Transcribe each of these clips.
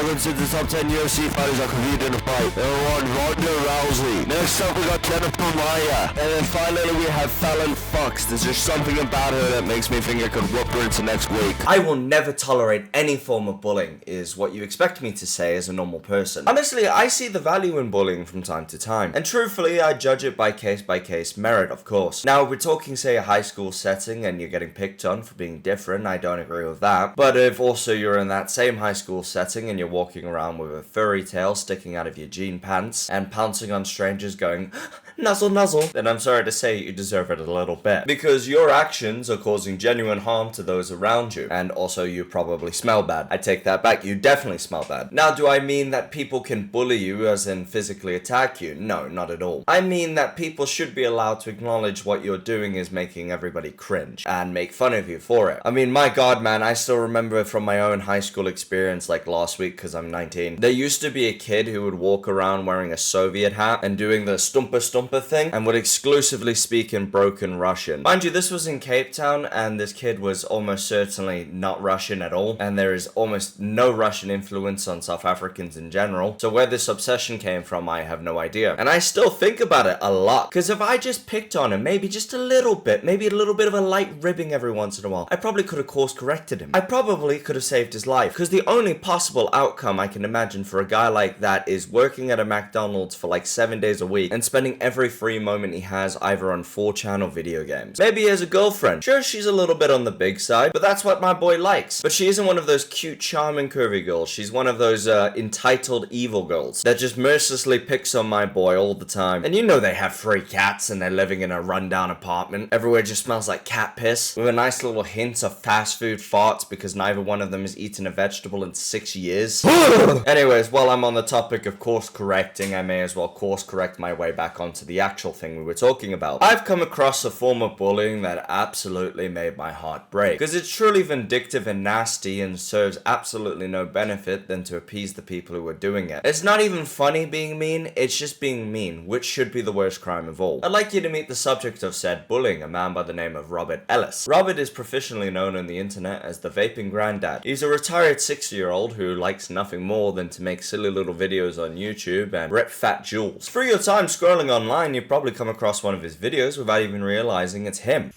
11 since the top 10 UFC fighters are competing in a fight. Number 1, Ronda Rousey. Next up, we got Jennifer Maya. And then finally, we have Fallon Fox. There's just something about her that makes me think I could whoop her into next week. I will never tolerate any form of bullying, is what you expect me to say as a normal person. Honestly, I see the value in bullying from time to time. And truthfully, I judge it by case merit, of course. Now, if we're talking, say, a high school setting and you're getting picked on for being different, I don't agree with that. But if also you're in that same high school setting and you're walking around with a furry tail sticking out of your jean pants and pouncing on strangers going, nuzzle nuzzle, then I'm sorry to say you deserve it a little bit. Because your actions are causing genuine harm to those around you. And also you probably smell bad. I take that back, you definitely smell bad. Now, do I mean that people can bully you as in physically attack you? No, not at all. I mean that people should be allowed to acknowledge what you're doing is making everybody cringe and make fun of you for it. I mean, my god, man, I still remember from my own high school experience like last week because I'm 19. There used to be a kid who would walk around wearing a Soviet hat and doing the stumper thing and would exclusively speak in broken Russian. Mind you, this was in Cape Town and this kid was almost certainly not Russian at all, and there is almost no Russian influence on South Africans in general, so where this obsession came from I have no idea. And I still think about it a lot, because if I just picked on him maybe just a little bit, maybe a little bit of a light ribbing every once in a while, I probably could have course corrected him. I probably could have saved his life, because the only possible outcome I can imagine for a guy like that is working at a McDonald's for like 7 days a week and spending every free moment he has either on 4chan or video games. Maybe he has a girlfriend. Sure, she's a little bit on the big side, but that's what my boy likes. But she isn't one of those cute, charming, curvy girls. She's one of those entitled evil girls that just mercilessly picks on my boy all the time. And you know they have 3 cats and they're living in a rundown apartment. Everywhere just smells like cat piss with a nice little hint of fast food farts because neither one of them has eaten a vegetable in 6 years. Anyways, while I'm on the topic of course correcting, I may as well course correct my way back onto the actual thing we were talking about. I've come across a form of bullying that absolutely made my heart break, because it's truly vindictive and nasty and serves absolutely no benefit than to appease the people who are doing it. It's not even funny being mean, it's just being mean, which should be the worst crime of all. I'd like you to meet the subject of said bullying, a man by the name of Robert Ellis. Robert is professionally known on the internet as the vaping granddad. He's a retired 60-year-old who likes nothing more than to make silly little videos on YouTube and rip fat jewels. Through your time scrolling online, you probably come across one of his videos without even realizing it's him.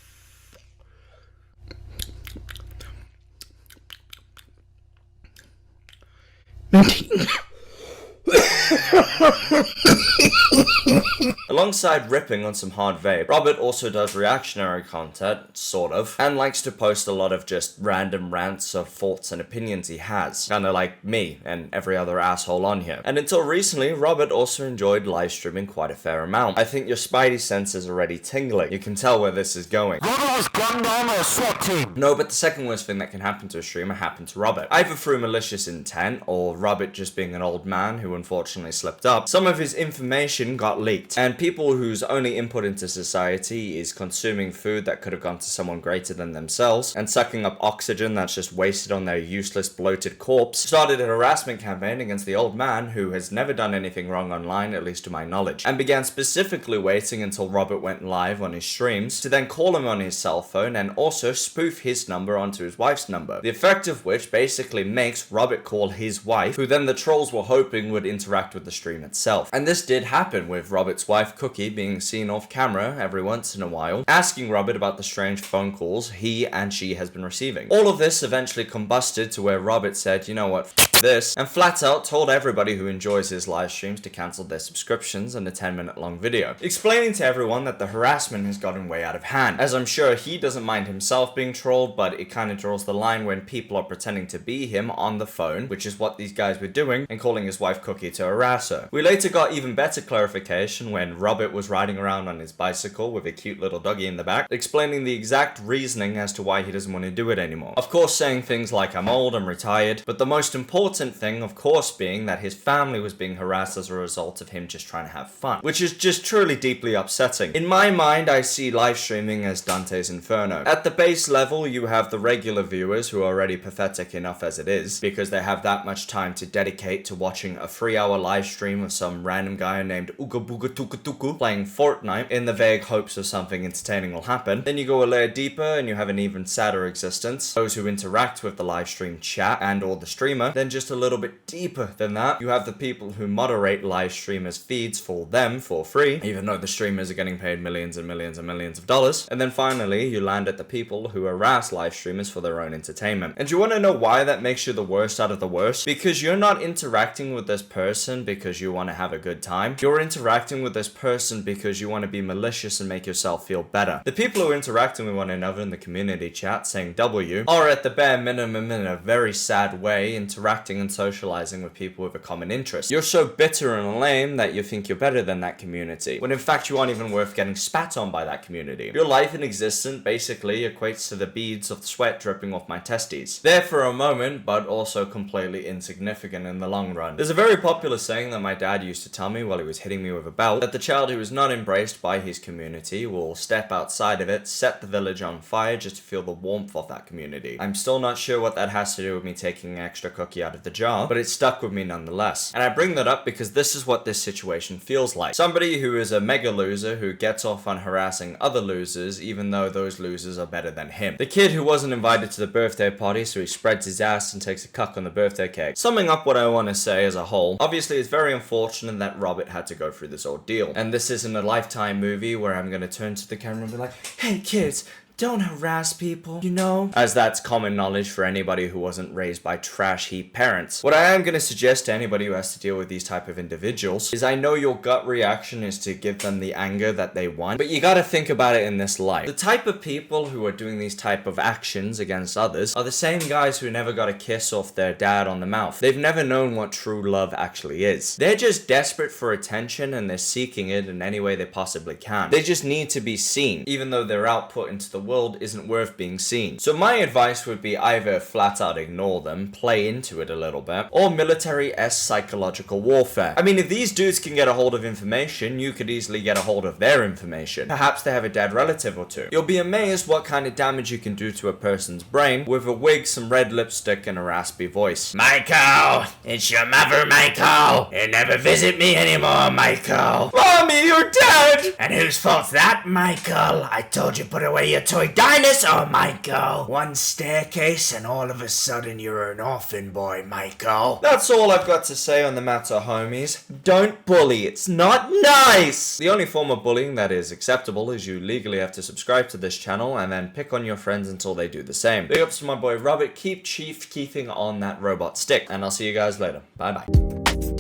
Alongside ripping on some hard vape, Robert also does reactionary content, sort of, and likes to post a lot of just random rants of thoughts and opinions he has, kinda like me and every other asshole on here. And until recently, Robert also enjoyed live streaming quite a fair amount. I think your spidey sense is already tingling. You can tell where this is going. Robert was gunned down by a SWAT team. No, but the second worst thing that can happen to a streamer happened to Robert. Either through malicious intent, or Robert just being an old man who unfortunately slipped up. Some of his information got leaked, and people whose only input into society is consuming food that could have gone to someone greater than themselves, and sucking up oxygen that's just wasted on their useless, bloated corpse, started a harassment campaign against the old man who has never done anything wrong online, at least to my knowledge, and began specifically waiting until Robert went live on his streams to then call him on his cell phone and also spoof his number onto his wife's number, the effect of which basically makes Robert call his wife, who then the trolls were hoping would interact with the stream itself. And this did happen, with Robert's wife Cookie being seen off camera every once in a while, asking Robert about the strange phone calls he and she has been receiving. All of this eventually combusted to where Robert said, you know what, f this, and flat out told everybody who enjoys his live streams to cancel their subscriptions and a 10-minute long video, explaining to everyone that the harassment has gotten way out of hand, as I'm sure he doesn't mind himself being trolled, but it kind of draws the line when people are pretending to be him on the phone, which is what these guys were doing, and calling his wife Cookie to harass her. We later got even better clarification when Robert was riding around on his bicycle with a cute little doggy in the back, explaining the exact reasoning as to why he doesn't want to do it anymore. Of course saying things like, I'm old, I'm retired, but the most important thing of course being that his family was being harassed as a result of him just trying to have fun, which is just truly deeply upsetting. In my mind, I see live streaming as Dante's Inferno. At the base level, you have the regular viewers who are already pathetic enough as it is, because they have that much time to dedicate to watching a 3-hour live stream of some random guy named Ooga Booga Tuku Tuku playing Fortnite in the vague hopes of something entertaining will happen. Then you go a layer deeper and you have an even sadder existence. Those who interact with the live stream chat and or the streamer then just just a little bit deeper than that, you have the people who moderate live streamers' feeds for them for free, even though the streamers are getting paid millions and millions and millions of dollars. And then finally, you land at the people who harass live streamers for their own entertainment. And you want to know why that makes you the worst out of the worst? Because you're not interacting with this person because you want to have a good time. You're interacting with this person because you want to be malicious and make yourself feel better. The people who are interacting with one another in the community chat saying W are at the bare minimum in a very sad way interacting and socializing with people with a common interest. You're so bitter and lame that you think you're better than that community, when in fact you aren't even worth getting spat on by that community. Your life in existence basically equates to the beads of sweat dripping off my testes. There for a moment, but also completely insignificant in the long run. There's a very popular saying that my dad used to tell me while he was hitting me with a belt, that the child who is not embraced by his community will step outside of it, set the village on fire just to feel the warmth of that community. I'm still not sure what that has to do with me taking an extra cookie out of the jar, but it stuck with me nonetheless. And I bring that up because this is what this situation feels like. Somebody who is a mega loser who gets off on harassing other losers even though those losers are better than him. The kid who wasn't invited to the birthday party, so he spreads his ass and takes a cuck on the birthday cake. Summing up what I want to say as a whole, obviously it's very unfortunate that Robert had to go through this ordeal. And this isn't a Lifetime movie where I'm gonna turn to the camera and be like, hey kids, don't harass people, you know? As that's common knowledge for anybody who wasn't raised by trash heap parents. What I am going to suggest to anybody who has to deal with these type of individuals is I know your gut reaction is to give them the anger that they want, but you gotta think about it in this light. The type of people who are doing these type of actions against others are the same guys who never got a kiss off their dad on the mouth. They've never known what true love actually is. They're just desperate for attention and they're seeking it in any way they possibly can. They just need to be seen, even though their output into the world isn't worth being seen. So my advice would be either flat out ignore them, play into it a little bit, or military-esque psychological warfare. I mean, if these dudes can get a hold of information, you could easily get a hold of their information. Perhaps they have a dead relative or two. You'll be amazed what kind of damage you can do to a person's brain with a wig, some red lipstick, and a raspy voice. Michael! It's your mother, Michael! You never visit me anymore, Michael! Mommy, you're dead! And whose fault's that, Michael? I told you put away your toy dinosaur, Michael! One staircase and all of a sudden you're an orphan boy, Michael. That's all I've got to say on the matter, homies. Don't bully, it's not nice! The only form of bullying that is acceptable is you legally have to subscribe to this channel and then pick on your friends until they do the same. Big ups to my boy Robert, keep chief keefing on that robot stick, and I'll see you guys later. Bye bye.